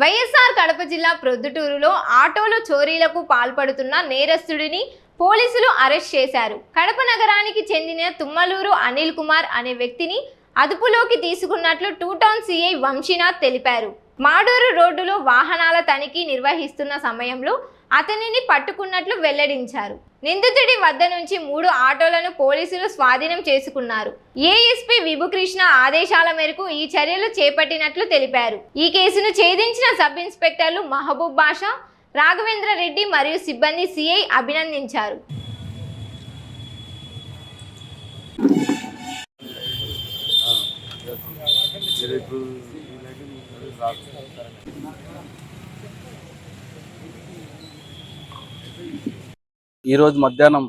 వైఎస్ఆర్ కడప జిల్లా ప్రొద్దుటూరులో ఆటోలో చోరీలకు పాల్పడుతున్న నేరస్తుడిని పోలీసులు అరెస్ట్ చేశారు. కడప నగరానికి చెందిన తుమ్మలూరు అనిల్ కుమార్ అనే వ్యక్తిని అదుపులోకి తీసుకున్నట్లు టూ టౌన్ సిఐ వంశీనాథ్ తెలిపారు. మాడూరు రోడ్డులో వాహనాల తనిఖీ నిర్వహిస్తున్న సమయంలో అతనిని పట్టుకున్నట్లు వెల్లడించారు. నిందితుడి వద్ద నుంచి 3 ఆటోలను పోలీసులు స్వాధీనం చేసుకున్నారు. ఏఎస్పీ విభుకృష్ణ ఆదేశాల మేరకు ఈ చర్యలు చేపట్టినట్లు తెలిపారు. ఈ కేసును ఛేదించిన సబ్ ఇన్స్పెక్టర్లు మహబూబ్ బాషా, రాఘవేంద్ర రెడ్డి మరియు సిబ్బంది సిఐ అభినందించారు. ఈరోజు మధ్యాహ్నం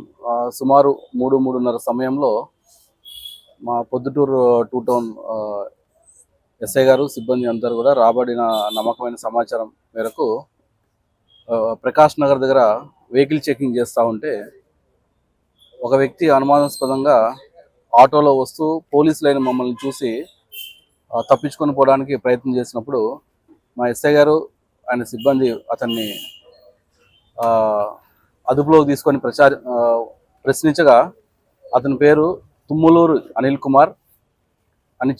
సుమారు 3:30 సమయంలో మా పొద్దుటూరు టూ టౌన్ ఎస్ఐ గారు సిబ్బంది అందరూ కూడా రాబడిన నమ్మకమైన సమాచారం మేరకు ప్రకాష్ నగర్ దగ్గర వెహికల్ చెకింగ్ చేస్తూ ఉంటే ఒక వ్యక్తి అనుమానాస్పదంగా ఆటోలో వస్తూ పోలీసులైన మమ్మల్ని చూసి తప్పించుకొని పోవడానికి ప్రయత్నం చేసినప్పుడు మా ఎస్ఐ గారు ఆయన సిబ్బంది అతన్ని అదుపులోకి తీసుకొని ప్రశ్నించగా అతని పేరు తుమ్మలూరు అనిల్ కుమార్ అని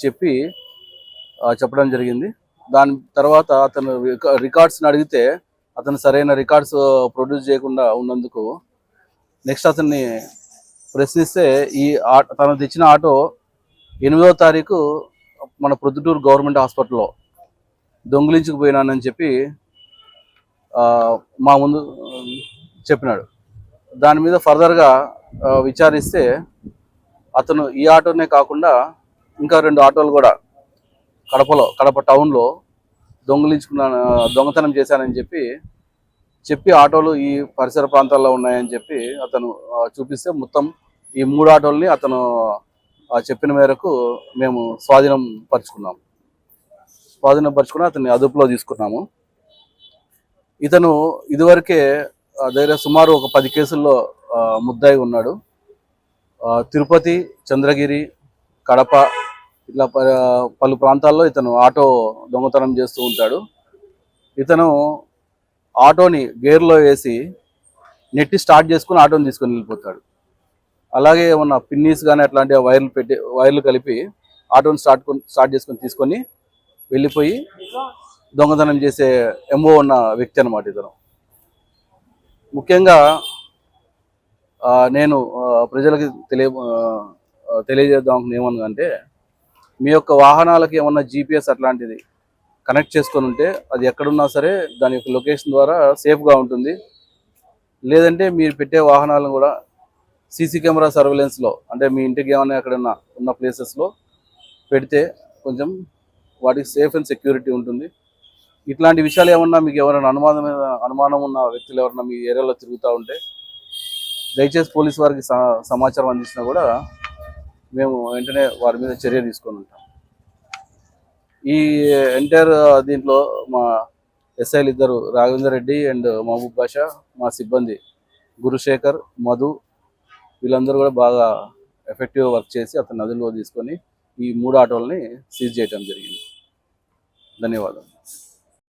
చెప్పడం జరిగింది. దాని తర్వాత అతను రికార్డ్స్ని అడిగితే అతను సరైన రికార్డ్స్ ప్రొడ్యూస్ చేయకుండా ఉన్నందుకు నెక్స్ట్ అతన్ని ప్రశ్నిస్తే తను తెచ్చిన ఆటో 8వ తారీఖు మన ప్రొద్దుటూరు గవర్నమెంట్ హాస్పిటల్లో దొంగిలించుకుపోయినానని చెప్పి మా ముందు చెప్పినాడు. దాని మీద ఫర్దర్గా విచారిస్తే అతను ఈ ఆటోనే కాకుండా ఇంకా 2 ఆటోలు కూడా కడప టౌన్లో దొంగతనం చేశానని చెప్పి ఆటోలు ఈ పరిసర ప్రాంతాల్లో ఉన్నాయని చెప్పి అతను చూపిస్తే మొత్తం ఈ 3 ఆటోల్ని అతను చెప్పిన మేరకు మేము స్వాధీనం పరుచుకుని అతన్ని అదుపులో తీసుకున్నాము. ఇతను ఇదివరకే దగ్గర సుమారు ఒక 10 కేసుల్లో ముద్దాయి ఉన్నాడు. తిరుపతి, చంద్రగిరి, కడప ఇట్లా పలు ప్రాంతాల్లో ఇతను ఆటో దొంగతనం చేస్తూ ఉంటాడు. ఇతను ఆటోని గేర్లో వేసి నెట్టి స్టార్ట్ చేసుకుని ఆటోని తీసుకొని వెళ్ళిపోతాడు. అలాగే ఏమన్నా పిన్నీస్ కానీ అట్లాంటి వైర్లు కలిపి ఆటోని స్టార్ట్ చేసుకొని తీసుకొని వెళ్ళిపోయి దొంగతనం చేసే ఎంఓ ఉన్న వ్యక్తి అన్నమాట ఇతను. ముఖ్యంగా నేను ప్రజలకి తెలియజేద్దాం ఏమన్నా మీ యొక్క వాహనాలకి ఏమన్నా జీపీఎస్ అట్లాంటిది కనెక్ట్ చేసుకొని ఉంటే అది ఎక్కడున్నా సరే దాని యొక్క లొకేషన్ ద్వారా సేఫ్గా ఉంటుంది. లేదంటే మీరు పెట్టే వాహనాలను కూడా సీసీ కెమెరా సర్వేలెన్స్లో అంటే మీ ఇంటికి ఏమైనా ఎక్కడన్నా ఉన్న ప్లేసెస్లో పెడితే కొంచెం వాటికి సేఫ్ అండ్ సెక్యూరిటీ ఉంటుంది. ఇట్లాంటి విషయాలు ఏమన్నా మీకు ఎవరైనా అనుమానం ఉన్న వ్యక్తులు ఎవరన్నా మీ ఏరియాలో తిరుగుతూ ఉంటే దయచేసి పోలీసు వారికి సమాచారం అందించినా కూడా మేము వెంటనే వారి మీద చర్య తీసుకొని ఉంటాం. ఈ ఎంటైర్ దీంట్లో మా ఎస్ఐలు ఇద్దరు రాఘవేంద్ర రెడ్డి అండ్ మహబూబ్ బాషా, మా సిబ్బంది గురుశేఖర్, మధు వీళ్ళందరూ కూడా బాగా ఎఫెక్టివ్గా వర్క్ చేసి అతను అదుపులో తీసుకొని ఈ 3 ఆటోలని సీజ్ చేయడం జరిగింది. ధన్యవాదాలు.